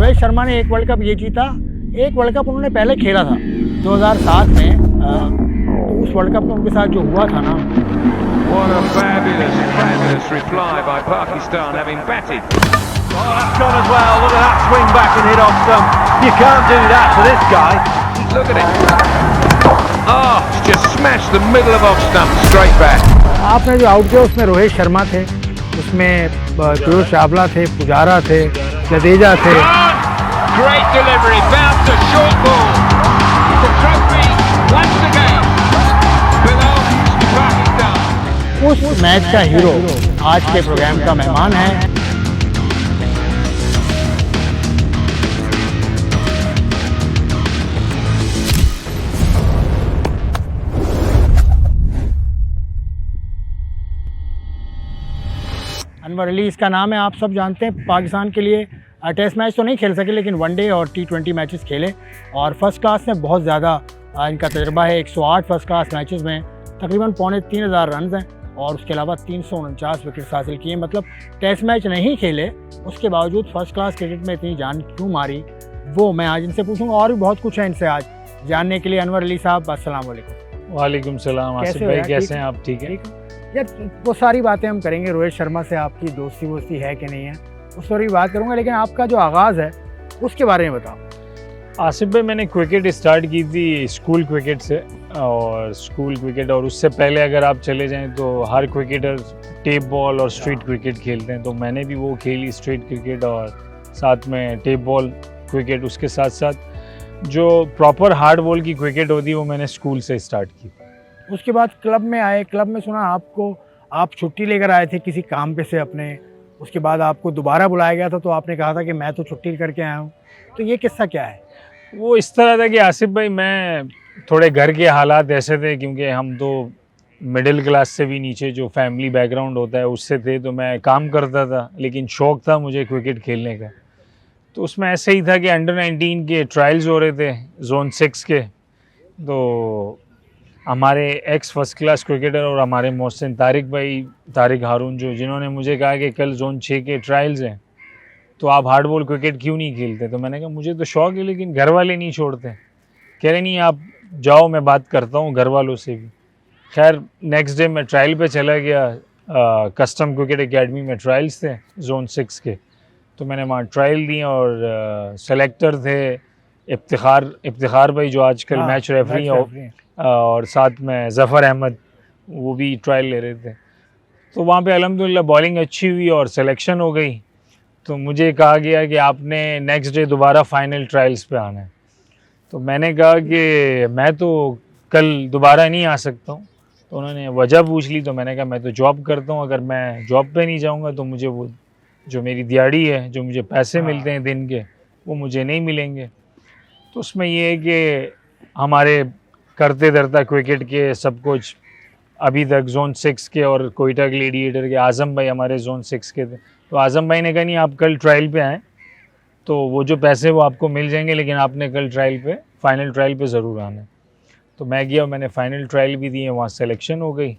रोहित शर्मा ने एक world cup ये जीता, एक वर्ल्ड कप उन्होंने पहले खेला था 2007 में। तो उस वर्ल्ड कप में उनके साथ जो हुआ था ना, What a fabulous reply by Pakistan, having batted. Oh, that's gone as well. Look at that swing back and hit off stump. You can't do that to this guy. Look at it. Oh, just smashed the middle of off stump straight back. आपने जो out किया उसमें रोहित शर्मा थे, उसमें पीयूष चावला थे, पुजारा थे, जडेजा थे। Great delivery, bounce a short ball. The trophy once again belongs to Pakistan. उस मैच का हीरो आज के प्रोग्राम का मेहमान है। अनवर अली इसका नाम है, आप सब जानते हैं। पाकिस्तान के लिए टेस्ट मैच तो नहीं खेल सके, लेकिन वनडे और T20 मैचेस खेले और फर्स्ट क्लास में बहुत ज़्यादा इनका तजर्बा है। 108 फर्स्ट क्लास मैचेस में तकरीबन 3,500 रन हैं और उसके अलावा 349 विकेट्स हासिल किए। मतलब टेस्ट मैच नहीं खेले, उसके बावजूद फर्स्ट क्लास क्रिकेट में इतनी जान क्यों मारी, वो मैं आज इनसे पूछूंगा। और भी बहुत कुछ है इनसे आज जानने के लिए। अनवर अली साहब, अस्सलाम वालेकुम। वालेकुम सलाम। आसिफ भाई कैसे हैं आप? ठीक है यार, वो सारी बातें हम करेंगे। रोहित शर्मा से आपकी दोस्ती वोस्ती है कि नहीं है, उस पर भी बात करूंगा, लेकिन आपका जो आगाज़ है उसके बारे में बताओ। आसिफ भाई, मैंने क्रिकेट स्टार्ट की थी स्कूल क्रिकेट से, और स्कूल क्रिकेट, और उससे पहले अगर आप चले जाएं तो हर क्रिकेटर टेप बॉल और स्ट्रीट क्रिकेट खेलते हैं, तो मैंने भी वो खेली, स्ट्रीट क्रिकेट और साथ में टेप बॉल क्रिकेट। उसके साथ साथ जो प्रॉपर हार्ड बॉल की क्रिकेट होती है वो मैंने स्कूल से स्टार्ट की। उसके बाद क्लब में आए, क्लब में सुना आपको, आप छुट्टी लेकर आए थे किसी काम पे से अपने, उसके बाद आपको दोबारा बुलाया गया था तो आपने कहा था कि मैं तो छुट्टी करके आया हूँ। तो ये किस्सा क्या है? वो इस तरह था कि आसिफ भाई, मैं थोड़े घर के हालात ऐसे थे, क्योंकि हम तो मिडिल क्लास से भी नीचे जो फैमिली बैकग्राउंड होता है उससे थे, तो मैं काम करता था लेकिन शौक़ था मुझे क्रिकेट खेलने का। तो उसमें ऐसे ही था कि अंडर-19 के ट्रायल्स हो रहे थे जोन 6 के, तो हमारे एक्स फर्स्ट क्लास क्रिकेटर और हमारे मोहसिन तारिक हारून, जिन्होंने मुझे कहा कि कल जोन 6 के ट्रायल्स हैं तो आप हार्ड बॉल क्रिकेट क्यों नहीं खेलते। तो मैंने कहा मुझे तो शौक़ है लेकिन घर वाले नहीं छोड़ते। कह रहे नहीं आप जाओ, मैं बात करता हूँ घर वालों से भी। खैर नेक्स्ट डे मैं ट्रायल पे चला गया, कस्टम क्रिकेट एकेडमी में ट्रायल्स थे जोन 6 के, तो मैंने वहाँ ट्रायल दी और सेलेक्टर थे इफ्तिखार भाई जो आजकल मैच रेफरी हैं, और साथ में ज़फ़र अहमद, वो भी ट्रायल ले रहे थे। तो वहाँ पे अल्हम्दुलिल्लाह बॉलिंग अच्छी हुई और सिलेक्शन हो गई। तो मुझे कहा गया कि आपने नेक्स्ट डे दोबारा फाइनल ट्रायल्स पे आना है। तो मैंने कहा कि मैं तो कल दोबारा नहीं आ सकता हूँ। तो उन्होंने वजह पूछ ली, तो मैंने कहा मैं तो जॉब करता हूँ, अगर मैं जॉब पे नहीं जाऊँगा तो मुझे वो जो मेरी दिहाड़ी है, जो मुझे पैसे मिलते हैं दिन के, वो मुझे नहीं मिलेंगे। तो उसमें ये है कि हमारे करते धरता क्रिकेट के सब कुछ अभी तक जोन 6 के और कोयटा ग्लेडिएटर के आज़म भाई हमारे जोन 6 के थे। तो आज़म भाई ने कहा नहीं आप कल ट्रायल पे आएँ, तो वो जो पैसे वो आपको मिल जाएंगे, लेकिन आपने कल ट्रायल पे, फाइनल ट्रायल पे ज़रूर आना है। तो मैं गया, मैंने फ़ाइनल ट्रायल भी दिए, वहाँ सिलेक्शन हो गई।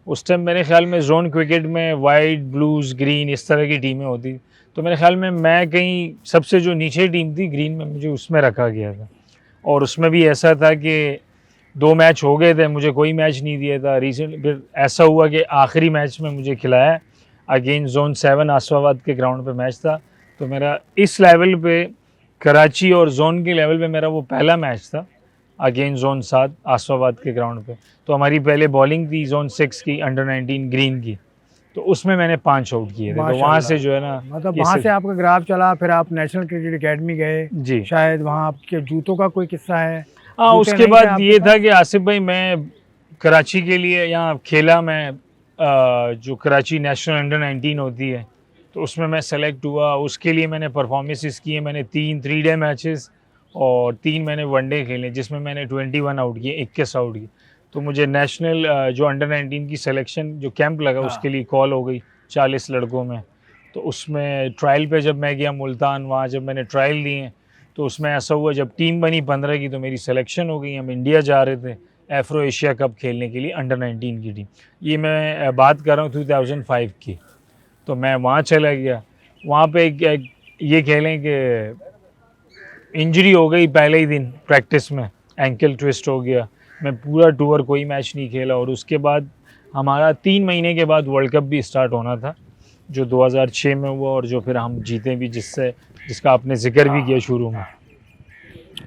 उस टाइम मेरे ख्याल में जोन क्रिकेट में वाइट, ब्लूज़, ग्रीन इस तरह की टीमें होती, तो मेरे ख्याल में मैं कहीं सबसे जो नीचे टीम थी ग्रीन में, मुझे उसमें रखा गया था। और उसमें भी ऐसा था कि 2 मैच हो गए थे, मुझे कोई मैच नहीं दिया था। रिसेंट फिर ऐसा हुआ कि आखिरी मैच में मुझे खिलाया, अगेंस्ट जोन 7 आसफाबाद के ग्राउंड पे मैच था। तो मेरा इस लेवल पे कराची और जोन के लेवल पे मेरा वो पहला मैच था अगेंस्ट जोन 7 आसफाबाद के ग्राउंड पे। तो हमारी पहले बॉलिंग थी जोन 6 की, अंडर-19 ग्रीन की, तो उसमें मैंने 5 आउट किए थे। तो वहाँ से जो है ना, मतलब वहाँ से आपका ग्राफ चला, फिर आप नेशनल क्रिकेट एकेडमी गए जी, शायद वहाँ आपके जूतों का कोई किस्सा है? हाँ, उसके बाद ये था कि आसिफ भाई मैं कराची के लिए यहाँ खेला, मैं जो कराची नेशनल अंडर-19 होती है तो उसमें मैं सेलेक्ट हुआ। उसके लिए मैंने परफॉर्मेंसेस किए, मैंने 3 3-डे मैचेस और 3 मैंने वनडे खेले, जिसमें मैंने 21 आउट किए, 21 आउट किए। तो मुझे नेशनल जो अंडर-19 की सिलेक्शन जो कैंप लगा उसके लिए कॉल हो गई 40 लड़कों में। तो उसमें ट्रायल पे जब मैं गया मुल्तान, वहाँ जब मैंने ट्रायल दिए तो उसमें ऐसा हुआ जब टीम बनी 15 की तो मेरी सिलेक्शन हो गई। हम इंडिया जा रहे थे एफ्रो एशिया कप खेलने के लिए, अंडर-19 की टीम। ये मैं बात कर रहा हूँ 2005 की। तो मैं वहाँ चला गया, वहाँ पे ये कह लें कि इंजरी हो गई पहले ही दिन प्रैक्टिस में, एंकल ट्विस्ट हो गया, मैं पूरा टूर कोई मैच नहीं खेला। और उसके बाद हमारा 3 महीने के बाद वर्ल्ड कप भी स्टार्ट होना था, जो 2006 में हुआ और जो फिर हम जीते भी, जिसका आपने जिक्र भी किया शुरू में।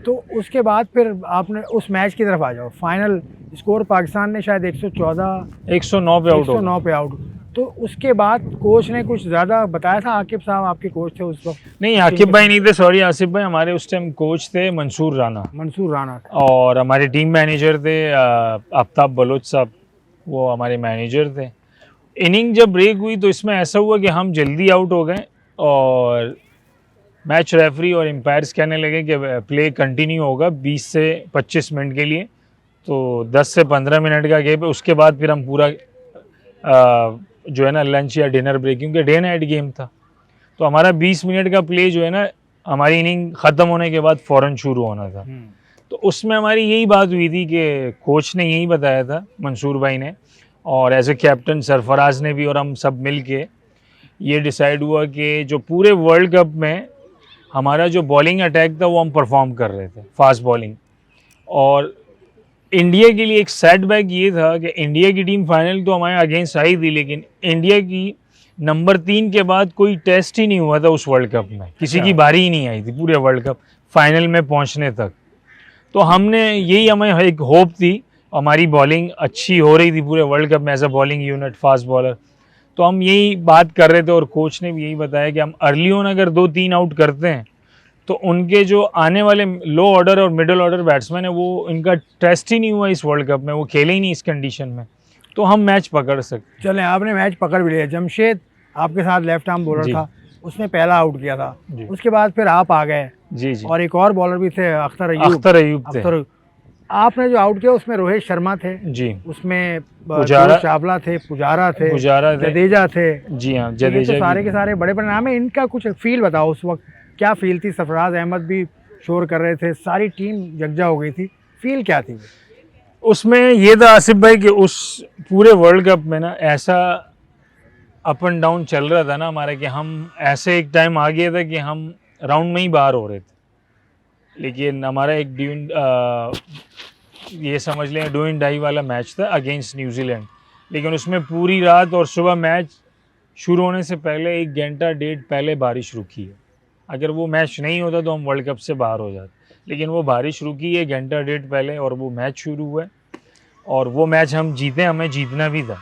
तो उसके बाद फिर आपने उस मैच की तरफ आ जाओ, फाइनल स्कोर पाकिस्तान ने शायद 109 पे आउट हो 109 पे आउट। तो उसके बाद कोच ने कुछ ज़्यादा बताया था? आकिब साहब आपके कोच थे उस वक्त? नहीं, आकिब भाई नहीं थे, सॉरी आसिफ भाई। हमारे उस टाइम कोच थे मंसूर राना, और हमारे टीम मैनेजर थे आफ्ताब बलोच साहब, वो हमारे मैनेजर थे। इनिंग जब ब्रेक हुई तो इसमें ऐसा हुआ कि हम जल्दी आउट हो गए और मैच रेफरी और एम्पायर्स कहने लगे कि प्ले कंटिन्यू होगा 20 से 25 मिनट के लिए, तो 10 से 15 मिनट का गैप है। उसके बाद फिर हम पूरा जो है ना लंच या डिनर ब्रेक, क्योंकि डे नाइट गेम था, तो हमारा 20 मिनट का प्ले जो है ना हमारी इनिंग ख़त्म होने के बाद फ़ौरन शुरू होना था। तो उसमें हमारी यही बात हुई थी कि कोच ने यही बताया था मंसूर भाई ने, और एज ए कैप्टन सरफराज ने भी, और हम सब मिल के ये डिसाइड हुआ कि जो पूरे वर्ल्ड कप में हमारा जो बॉलिंग अटैक था वो हम परफॉर्म कर रहे थे, फास्ट बॉलिंग। और इंडिया के लिए एक सेटबैक ये था कि इंडिया की टीम फाइनल तो हमारे अगेंस्ट आई थी, लेकिन इंडिया की नंबर 3 के बाद कोई टेस्ट ही नहीं हुआ था उस वर्ल्ड कप में, किसी की बारी ही नहीं आई थी पूरे वर्ल्ड कप फाइनल में पहुंचने तक। तो हमें एक होप थी, हमारी बॉलिंग अच्छी हो रही थी पूरे वर्ल्ड कप में as a bowling unit, fast bowler. तो हम यही बात कर रहे थे और कोच ने भी यही बताया कि हम अर्ली ऑन अगर 2-3 आउट करते हैं तो उनके जो आने वाले लो ऑर्डर और मिडिल ऑर्डर बैट्समैन है वो, इनका टेस्ट ही नहीं हुआ इस वर्ल्ड कप में, वो खेले ही नहीं इस कंडीशन में, तो हम मैच पकड़ सकते। चलें, आपने मैच पकड़ भी लिया। जमशेद आपके साथ लेफ्ट आर्म बॉलर था, उसने पहला आउट किया था, उसके बाद फिर आप आ गए जी जी, और एक और बॉलर भी थे अख्तर अयूब थे। आपने जो आउट किया उसमें रोहित शर्मा थे जी, उसमें चावला थे, पुजारा थे, जडेजा थे। जी हाँ, जडेजा, तो सारे के सारे बड़े बड़े नाम है। इनका कुछ फील बताओ, उस वक्त क्या फील थी? सरफराज अहमद भी शोर कर रहे थे, सारी टीम यकजा हो गई थी, फील क्या थी उसमें? ये था आसिफ भाई कि उस पूरे वर्ल्ड कप में ना ऐसा अप एंड डाउन चल रहा था ना हमारा, कि हम ऐसे एक टाइम आ गया था कि हम राउंड में ही बाहर हो रहे थे। लेकिन हमारा एक ये समझ लें डू एंड डाई वाला मैच था अगेंस्ट न्यूजीलैंड, लेकिन उसमें पूरी रात और सुबह मैच शुरू होने से पहले 1 घंटा 1.5 पहले बारिश रुकी है। अगर वो मैच नहीं होता तो हम वर्ल्ड कप से बाहर हो जाते, लेकिन वो बारिश रुकी है 1 घंटा 1.5 पहले और वो मैच शुरू हुआ और वो मैच हम जीते, हमें जीतना भी था।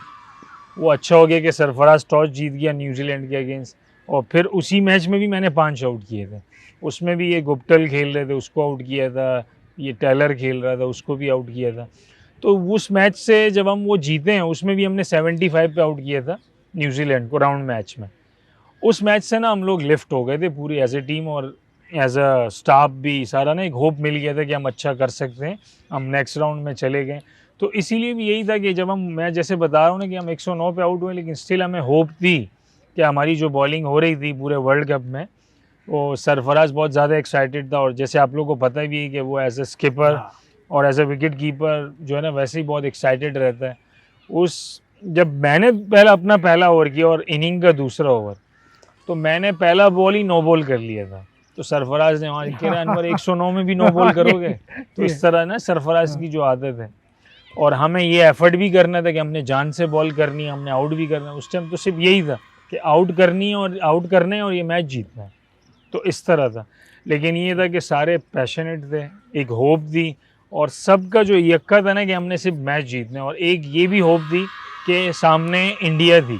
वो अच्छा हो गया कि सरफराज टॉस जीत गया न्यूजीलैंड के अगेंस्ट, और फिर उसी मैच में भी मैंने 5 आउट किए थे। उसमें भी ये गुप्टल खेल रहे थे, उसको आउट किया था, ये टेलर खेल रहा था, उसको भी आउट किया था। तो उस मैच से जब हम वो जीते हैं, उसमें भी हमने 75 पे आउट किया था न्यूजीलैंड को राउंड मैच में। उस मैच से ना हम लोग लिफ्ट हो गए थे पूरी एज ए टीम और एज अ स्टाफ भी, सारा ना एक होप मिल गया था कि हम अच्छा कर सकते हैं, हम नेक्स्ट राउंड में चले गए। तो इसीलिए भी यही था कि जब मैं जैसे बता रहा हूँ ना कि हम 109 पे आउट हुए, लेकिन स्टिल हमें होप थी कि हमारी जो बॉलिंग हो रही थी पूरे वर्ल्ड कप में, वो सरफराज बहुत ज़्यादा एक्साइटेड था। और जैसे आप लोगों को पता भी है कि वो एज ए स्किपर और एज ए विकेट कीपर जो है ना वैसे ही बहुत एक्साइटेड रहता है। जब मैंने अपना पहला ओवर किया और इनिंग का दूसरा ओवर, तो मैंने पहला बॉल ही नो बॉल कर लिया था। तो सरफराज ने वहाँ कह रहा अनवर 109 में भी नो बॉल करोगे? तो इस तरह ना सरफराज की जो आदत है, और हमें ये एफर्ट भी करना था कि हमने जान से बॉल करनी है, हमने आउट भी करना है। उस टाइम तो सिर्फ यही था कि आउट करनी है और आउट करना है और ये मैच जीतना है, तो इस तरह था। लेकिन ये था कि सारे पैशनेट थे, एक होप थी, और सबका जो यक्का था ना कि हमने सिर्फ मैच जीतना है, और एक ये भी होप थी कि सामने इंडिया थी।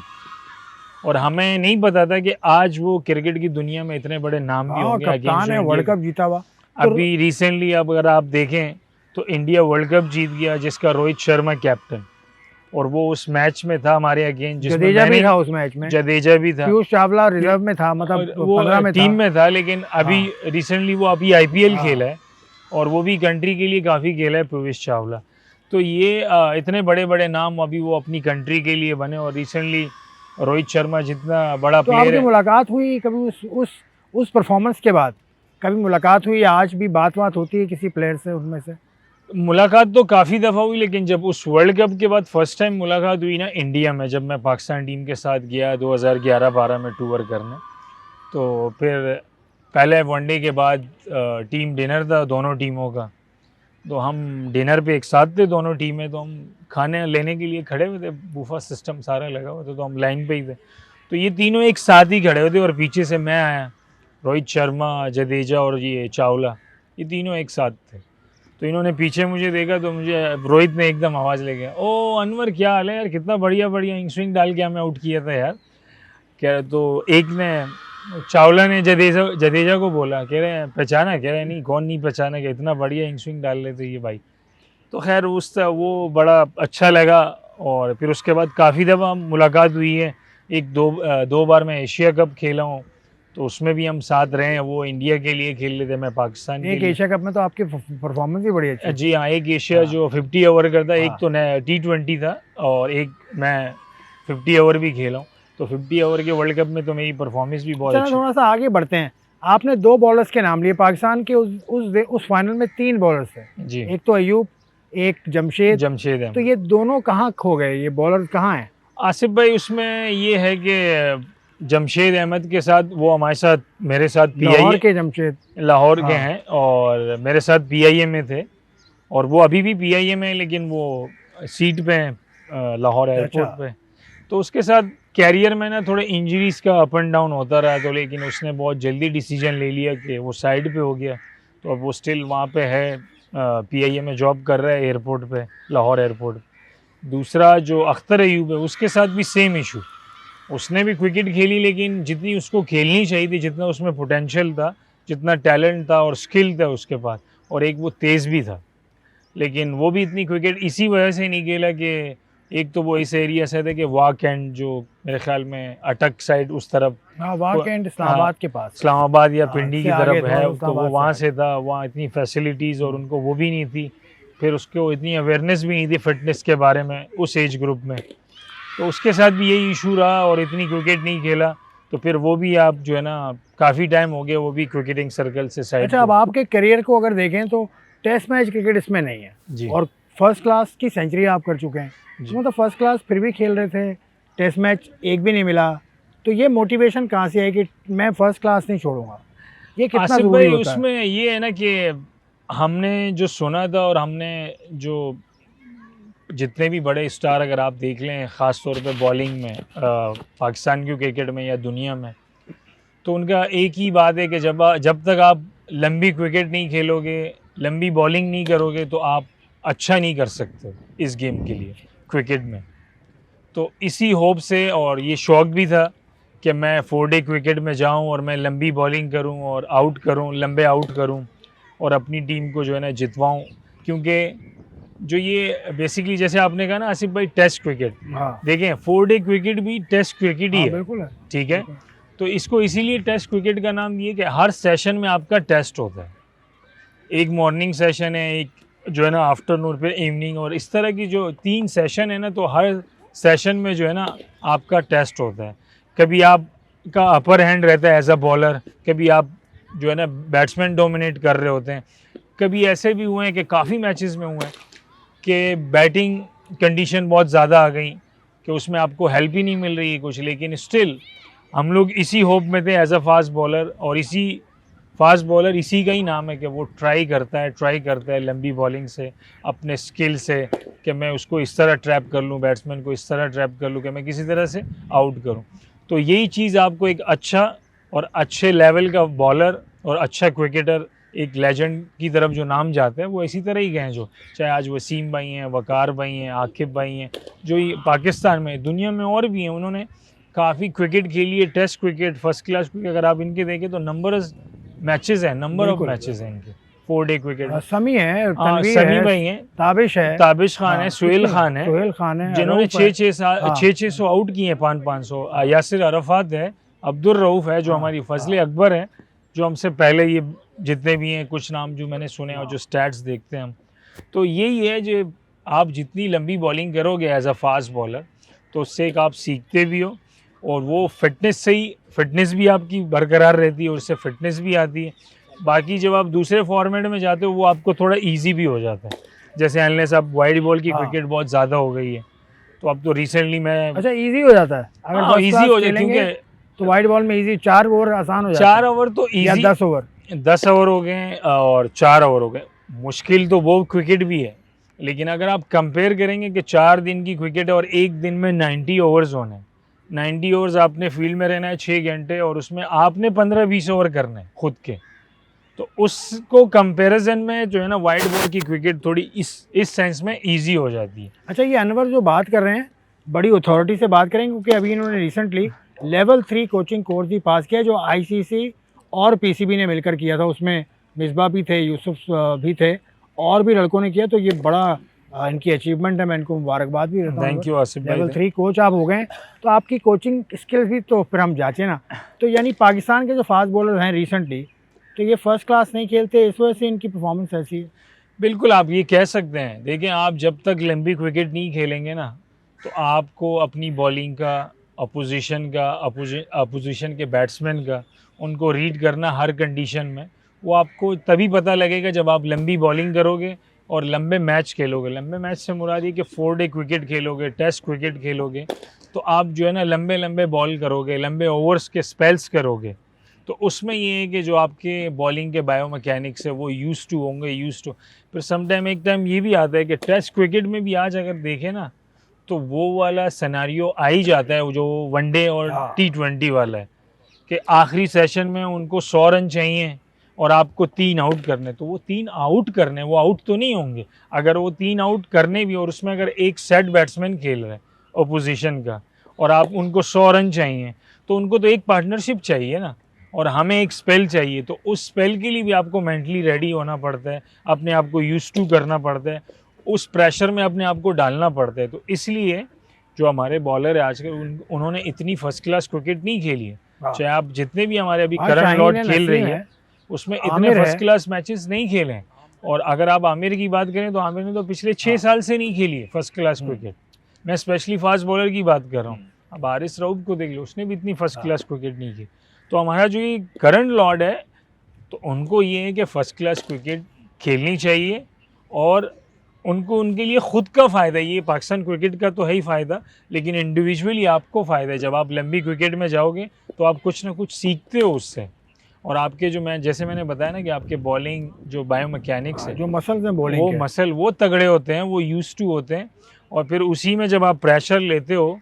और हमें नहीं पता था कि आज वो क्रिकेट की दुनिया में इतने बड़े नाम भी होंगे, कप्तान है, वर्ल्ड कप जीता हुआ। अभी रिसेंटली अब अगर आप देखें तो इंडिया वर्ल्ड कप जीत गया, जिसका रोहित शर्मा कैप्टन, और वो उस मैच में था हमारे अगेंस्ट, जडेजा भी था उस मैच में, जडेजा भी था, पीयूष चावला रिजर्व में था, मतलब वो टीम में था, लेकिन अभी रिसेंटली वो अभी आईपीएल खेला है और वो भी कंट्री के लिए काफ़ी खेला है पीयूष चावला। तो ये इतने बड़े बड़े नाम अभी वो अपनी कंट्री के लिए बने, और रिसेंटली रोहित शर्मा जितना बड़ा प्लेयर है। आपकी मुलाकात हुई कभी उस परफॉर्मेंस के बाद? कभी मुलाकात हुई, आज भी बात होती है किसी प्लेयर से उनमें से? मुलाकात तो काफ़ी दफ़ा हुई, लेकिन जब उस वर्ल्ड कप के बाद फर्स्ट टाइम मुलाकात हुई ना इंडिया में, जब मैं पाकिस्तान टीम के साथ गया 2011-12 में टूर करने, तो फिर पहले वनडे के बाद टीम डिनर था दोनों टीमों का, तो हम डिनर पे एक साथ थे दोनों टीमें, तो हम खाने लेने के लिए खड़े हुए थे, बूफा सिस्टम सारा लगा हुआ था, तो हम लाइन पे ही थे। तो ये तीनों एक साथ ही खड़े हुए थे और पीछे से मैं आया, रोहित शर्मा, जडेजा और ये चावला, ये तीनों एक साथ थे। तो इन्होंने पीछे मुझे देखा तो मुझे रोहित ने एकदम आवाज़ ले गया, ओ अनवर क्या हाल है यार, कितना बढ़िया बढ़िया इन स्विंग डाल के हमें आउट किया था यार। कह रहे, तो एक ने चावला ने जडेजा को बोला, कह रहे हैं पहचाना, कह रहे नहीं कौन नहीं पहचाना, कि इतना बढ़िया इन स्विंग डाल रहे थे ये भाई। तो खैर वो बड़ा अच्छा लगा। और फिर उसके बाद काफ़ी दफ़ा मुलाकात हुई है, एक दो बार मैं एशिया कप खेला हूँ, तो उसमें भी हम साथ रहे हैं। वो इंडिया के लिए खेल रहे थे, मैं पाकिस्तान के एक लिए। एशिया कप में तो आपकी परफॉर्मेंस भी बड़ी अच्छी है। जी हाँ, एक एशिया जो 50 ओवर का था, एक तो T20 था और एक मैं 50 ओवर भी खेला हूँ। तो 50 ओवर के वर्ल्ड कप में तो मेरी परफॉर्मेंस भी बहुत अच्छी। थोड़ा सा आगे बढ़ते हैं। आपने 2 बॉलर्स के नाम लिए पाकिस्तान के, उस फाइनल में 3 बॉलर्स थे जी, एक तो अयूब, एक जमशेद है। तो ये दोनों कहाँ खो गए, ये बॉलर कहाँ हैं? आसिफ भाई, उसमें ये है कि जमशेद अहमद के साथ, वो हमारे साथ, मेरे साथ लाहौर के जमशेद, लाहौर के हाँ। हैं और मेरे साथ PIA में थे, और वो अभी भी PIA में है, लेकिन वो सीट पे हैं लाहौर एयरपोर्ट पे। तो उसके साथ कैरियर में ना थोड़े इंजरीज का अप एंड डाउन होता रहा, तो लेकिन उसने बहुत जल्दी डिसीजन ले लिया कि वो साइड पे हो गया। तो अब वो स्टिल वहाँ पे है, PIA में जॉब कर रहा है एयरपोर्ट पे, लाहौर एयरपोर्ट। दूसरा जो अख्तर अयूब है, उसके साथ भी सेम इशू, उसने भी क्रिकेट खेली, लेकिन जितनी उसको खेलनी चाहिए थी, जितना उसमें पोटेंशियल था, जितना टैलेंट था और स्किल था उसके पास, और एक वो तेज़ भी था, लेकिन वो भी इतनी क्रिकेट इसी वजह से नहीं खेला कि एक तो वो इस एरिया से थे कि वाक एंड, जो मेरे ख्याल में अटक साइड उस तरफ, वाक एंड इस्लामाबाद के पास, इस्लामाबाद या पिंडी की तरफ है, तो इस्लामाबाद वो वहाँ से था, वहाँ इतनी फैसिलिटीज़ और उनको वो भी नहीं थी, फिर उसको इतनी अवेयरनेस भी नहीं थी फिटनेस के बारे में उस एज ग्रुप में। तो उसके साथ भी यही इशू रहा और इतनी क्रिकेट नहीं खेला, तो फिर वो भी आप जो है ना काफ़ी टाइम हो गया वो भी क्रिकेटिंग सर्कल से साइड। अच्छा, अब आपके करियर को अगर देखें तो टेस्ट मैच क्रिकेट इसमें नहीं है जी, और फर्स्ट क्लास की सेंचुरी आप कर चुके हैं, इसमें तो फर्स्ट क्लास फिर भी खेल रहे थे, टेस्ट मैच एक भी नहीं मिला, तो ये मोटिवेशन कहाँ से है कि मैं फर्स्ट क्लास नहीं छोड़ूंगा? ये कितना आसिफ ज़रूरी भाई, होता है? उसमें ये है ना कि हमने जो सुना था और हमने जो जितने भी बड़े स्टार अगर आप देख लें, ख़ास तौर पे बॉलिंग में, पाकिस्तान की क्रिकेट में या दुनिया में, तो उनका एक ही बात है कि जब तक आप लंबी क्रिकेट नहीं खेलोगे, लंबी बॉलिंग नहीं करोगे, तो आप अच्छा नहीं कर सकते इस गेम के लिए, क्रिकेट में। तो इसी होप से, और ये शौक़ भी था कि मैं 4 डे क्रिकेट में जाऊं और मैं लंबी बॉलिंग करूं और आउट करूं, लंबे आउट करूं और अपनी टीम को जो है ना जितवाऊं, क्योंकि जो ये बेसिकली जैसे आपने कहा ना आसिफ भाई, टेस्ट क्रिकेट, हाँ, देखें 4 डे क्रिकेट भी टेस्ट क्रिकेट ही हाँ, है, बिल्कुल है, ठीक है। तो इसको इसीलिए टेस्ट क्रिकेट का नाम दिए कि हर सेशन में आपका टेस्ट होता है, एक मॉर्निंग सेशन है, एक जो है ना आफ्टरनून, फिर इवनिंग, और इस तरह की जो 3 सेशन है ना, तो हर सेशन में जो है ना आपका टेस्ट होता है। कभी आपका अपर हैंड रहता है एज अ बॉलर, कभी आप जो है ना बैट्समैन डोमिनेट कर रहे होते हैं। कभी ऐसे भी हुए हैं कि काफ़ी मैचेस में हुए हैं कि बैटिंग कंडीशन बहुत ज़्यादा आ गई कि उसमें आपको हेल्प ही नहीं मिल रही है कुछ, लेकिन स्टिल हम लोग इसी होप में थे एज अ फास्ट बॉलर, और इसी फास्ट बॉलर इसी का ही नाम है कि वो ट्राई करता है लंबी बॉलिंग से, अपने स्किल से, कि मैं उसको इस तरह ट्रैप कर लूँ, बैट्समैन को इस तरह ट्रैप कर लूँ कि मैं किसी तरह से आउट करूँ। तो यही चीज़ आपको एक अच्छा और अच्छे लेवल का बॉलर और अच्छा क्रिकेटर, एक लेजेंड की तरफ जो नाम जाते हैं, वो इसी तरह ही गए हैं, जो चाहे आज वसीम भाई हैं, वकार भाई हैं, आकिब भाई हैं, जो ये पाकिस्तान में, दुनिया में और भी हैं, उन्होंने काफ़ी क्रिकेट खेली है, test cricket, first class cricket. अगर आप इनके देखें तो नंबर ऑफ मैचेस हैं इनके, 4 डे क्रिकेट। समी है, समी भाई हैं, ताबिश खान है, सुहेल खान है, जिन्होंने 600 आउट किए हैं, 500। यासिर अरफात है, अब्दुल रऊफ है, जो हमारी फजले अकबर है, जो हमसे पहले, ये जितने भी हैं कुछ नाम जो मैंने सुने और जो स्टैट्स देखते हैं हम, तो यही है जो आप जितनी लंबी बॉलिंग करोगे एज अ फास्ट बॉलर, तो उससे एक आप सीखते भी हो, और वो फिटनेस भी आपकी बरकरार रहती है, और उससे फिटनेस भी आती है। बाकी जब आप दूसरे फॉर्मेट में जाते हो, वो आपको थोड़ा ईजी भी हो जाता है, जैसे अनलेस अब वाइड बॉल की क्रिकेट बहुत ज़्यादा हो गई है, तो अब तो रिसेंटली मैं, अच्छा ईजी हो जाता है अगर ईजी हो जाए, क्योंकि तो वाइड बॉल में इजी 4 ओवर आसान हो जाता 4 ओवर तो या इजी, 10 ओवर 10 ओवर हो गए और 4 ओवर हो गए। मुश्किल तो वो क्रिकेट भी है, लेकिन अगर आप कंपेयर करेंगे कि 4 दिन की क्रिकेट है और एक दिन में 90 ओवर्स होने हैं, 90 ओवर्स आपने फील्ड में रहना है 6 घंटे और उसमें आपने 15-20 ओवर करने हैं खुद के, तो उसको कंपैरिजन में जो है ना वाइड बॉल की क्रिकेट थोड़ी इस सेंस में इजी हो जाती है। अच्छा, ये अनवर जो बात कर रहे हैं बड़ी अथॉरिटी से बात करेंगे, क्योंकि अभी इन्होंने रिसेंटली लेवल 3 कोचिंग कोर्स भी पास किया जो आईसीसी और पीसीबी ने मिलकर किया था। उसमें मिसबा भी थे, यूसुफ भी थे और भी लड़कों ने किया। तो ये बड़ा इनकी अचीवमेंट है, मैं इनको मुबारकबाद भी देता हूँ। थैंक यू आसिफ भाई। लेवल 3 कोच आप हो गए तो आपकी कोचिंग स्किल्स भी तो फिर हम जांचे ना। तो यानी पाकिस्तान के जो फास्ट बॉलर हैं रिसेंटली, तो ये फर्स्ट क्लास नहीं खेलते, इस वजह से इनकी परफॉर्मेंस ऐसी है। बिल्कुल आप ये कह सकते हैं। देखिए, आप जब तक लंबी क्रिकेट नहीं खेलेंगे ना, तो आपको अपनी बॉलिंग का, अपोजिशन के बैट्समैन का, उनको रीड करना हर कंडीशन में, वो आपको तभी पता लगेगा जब आप लंबी बॉलिंग करोगे और लंबे मैच खेलोगे। लंबे मैच से मुराद ये कि 4 डे क्रिकेट खेलोगे, टेस्ट क्रिकेट खेलोगे, तो आप जो है ना लंबे लंबे बॉल करोगे, लंबे ओवर्स के स्पेल्स करोगे, तो उसमें ये है कि जो आपके बॉलिंग के बायो मैकेनिक्स है वो यूज़ टू होंगे। फिर समटाइम एक टाइम ये भी आता है कि टेस्ट क्रिकेट में भी आज अगर देखें ना, तो वो वाला सिनेरियो आ ही जाता है, वो जो वनडे और T20 वाला है, कि आखिरी सेशन में उनको 100 रन चाहिए और आपको 3 आउट करने। तो वो 3 आउट करने, वो आउट तो नहीं होंगे। अगर वो 3 आउट करने भी और उसमें अगर एक सेट बैट्समैन खेल रहे हैं अपोजिशन का और आप उनको 100 रन चाहिए, तो उनको तो एक पार्टनरशिप चाहिए ना, और हमें एक स्पेल चाहिए। तो उस स्पेल के लिए भी आपको मेंटली रेडी होना पड़ता है, अपने आप को यूज टू करना पड़ता है, उस प्रेशर में अपने आप को डालना पड़ता है। तो इसलिए जो हमारे बॉलर है आजकल, उन्होंने इतनी फर्स्ट क्लास क्रिकेट नहीं खेली है। चाहे आप जितने भी हमारे अभी करण लॉर्ड खेल रही है, उसमें इतने फर्स्ट क्लास मैचेस नहीं खेले हैं। और अगर आप आमिर की बात करें तो आमिर ने तो पिछले 6 साल से नहीं खेली है फर्स्ट क्लास क्रिकेट। मैं स्पेशली फास्ट बॉलर की बात कर रहा हूँ। अब हारिस रऊफ को देख लो, उसने भी इतनी फर्स्ट क्लास क्रिकेट नहीं की। तो हमारा जो ये करण लॉर्ड है, तो उनको ये है कि फर्स्ट क्लास क्रिकेट खेलनी चाहिए और उनको, उनके लिए ख़ुद का फ़ायदा, ये पाकिस्तान क्रिकेट का तो है ही फ़ायदा, लेकिन इंडिविजुअली आपको फ़ायदा है। जब आप लंबी क्रिकेट में जाओगे तो आप कुछ ना कुछ सीखते हो उससे, और आपके जो जैसे मैंने बताया ना कि आपके बॉलिंग जो बायो मैकेनिक्स है, जो मसल्स हैं बॉलिंग वो मसल वो तगड़े होते हैं, वो यूज टू होते हैं। और फिर उसी में जब आप प्रेशर लेते हो,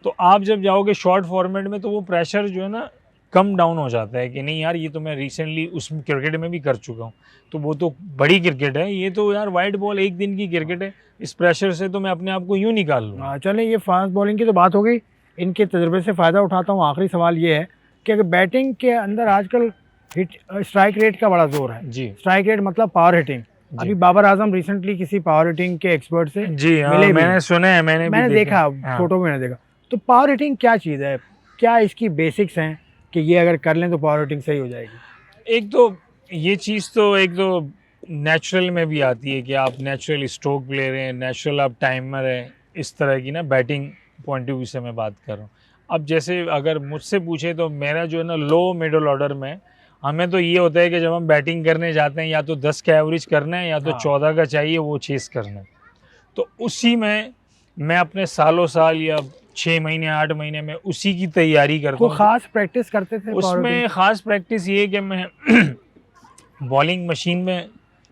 तो आप जब जाओगे शॉर्ट फॉर्मेट में, तो वो प्रेशर जो है ना कम डाउन हो जाता है कि नहीं यार, ये तो मैं रिसेंटली उस क्रिकेट में भी कर चुका हूँ, तो वो तो बड़ी क्रिकेट है, ये तो यार वाइड बॉल एक दिन की क्रिकेट है, इस प्रेशर से तो मैं अपने आप को यूँ निकाल लूँ। चलें, ये फास्ट बॉलिंग की तो बात हो गई, इनके तजुर्बे से फ़ायदा उठाता हूँ। आखिरी सवाल ये है कि अगर बैटिंग के अंदर आजकल स्ट्राइक रेट का बड़ा जोर है जी, स्ट्राइक रेट मतलब पावर हिटिंग। अभी बाबर आजम रिसेंटली किसी पावर हिटिंग के एक्सपर्ट से जी हाँ, मैंने सुना है, मैंने देखा, फोटो में मैंने देखा। तो पावर हिटिंग क्या चीज़ है, क्या इसकी बेसिक्स हैं कि ये अगर कर लें तो पावर हिटिंग सही हो जाएगी? एक तो ये चीज़ तो एक तो नेचुरल में भी आती है कि आप नेचुरल स्ट्रोक प्लेयर हैं, नेचुरल आप टाइमर हैं, इस तरह की ना बैटिंग पॉइंट ऑफ व्यू से मैं बात कर रहा हूँ। अब जैसे अगर मुझसे पूछे तो मेरा जो है ना लो मिडल ऑर्डर में, हमें तो ये होता है कि जब हम बैटिंग करने जाते हैं या तो 10 का एवरेज करना है या तो 14 का चाहिए, वो चेस करना है। तो उसी में मैं अपने सालों साल या 6 महीने 8 महीने में उसी की तैयारी करता हूँ। खास प्रैक्टिस करते थे उसमें? खास प्रैक्टिस ये कि मैं बॉलिंग मशीन में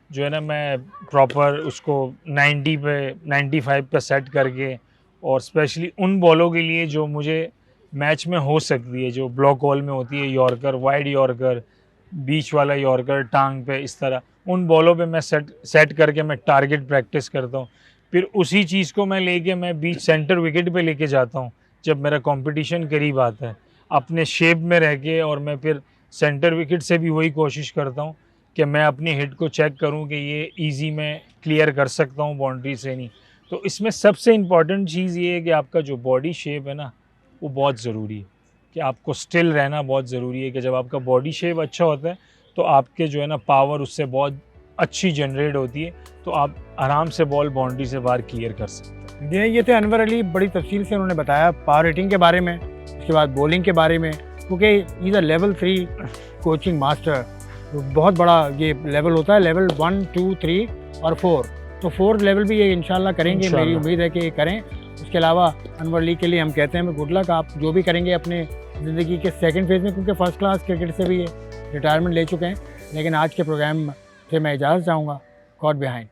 जो है ना, मैं प्रॉपर उसको 90 पे 95 पे सेट करके, और स्पेशली उन बॉलों के लिए जो मुझे मैच में हो सकती है, जो ब्लॉक बॉल में होती है, यॉर्कर, वाइड यॉर्कर, बीच वाला यॉर्कर, टांग पे, इस तरह उन बॉलों पे मैं सेट करके मैं टारगेट प्रैक्टिस करता हूँ। फिर उसी चीज़ को मैं लेके मैं बीच सेंटर विकेट पे लेके जाता हूँ जब मेरा कंपटीशन करीब आता है, अपने शेप में रह के। और मैं फिर सेंटर विकेट से भी वही कोशिश करता हूँ कि मैं अपनी हिट को चेक करूँ कि ये ईजी मैं क्लियर कर सकता हूँ, बाउंड्री से नहीं। तो इसमें सबसे इम्पॉर्टेंट चीज़ ये है कि आपका जो बॉडी शेप है ना, वो बहुत ज़रूरी है, कि आपको स्टिल रहना बहुत ज़रूरी है। कि जब आपका बॉडी शेप अच्छा होता है तो आपके जो है ना पावर उससे बहुत अच्छी जनरेट होती है, तो आप आराम से बॉल बाउंड्री से बाहर क्लियर कर सकते हैं। ये थे अनवर अली, बड़ी तफसील से उन्होंने बताया पावर हिटिंग के बारे में, उसके बाद बॉलिंग के बारे में, क्योंकि is a level 3 coaching master. बहुत बड़ा ये लेवल होता है, लेवल 1, 2, 3 और 4। तो 4 लेवल भी ये इंशाल्लाह करेंगे, मेरी उम्मीद है कि ये करें। उसके अलावा अनवर अली के लिए हम कहते हैं गुड लक। आप जो भी करेंगे अपने ज़िंदगी के सेकंड फेज़ में, क्योंकि फ़र्स्ट क्लास क्रिकेट से भी ये रिटायरमेंट ले चुके हैं। लेकिन आज के प्रोग्राम से मैं इजाज़त चाहूँगा। God behind.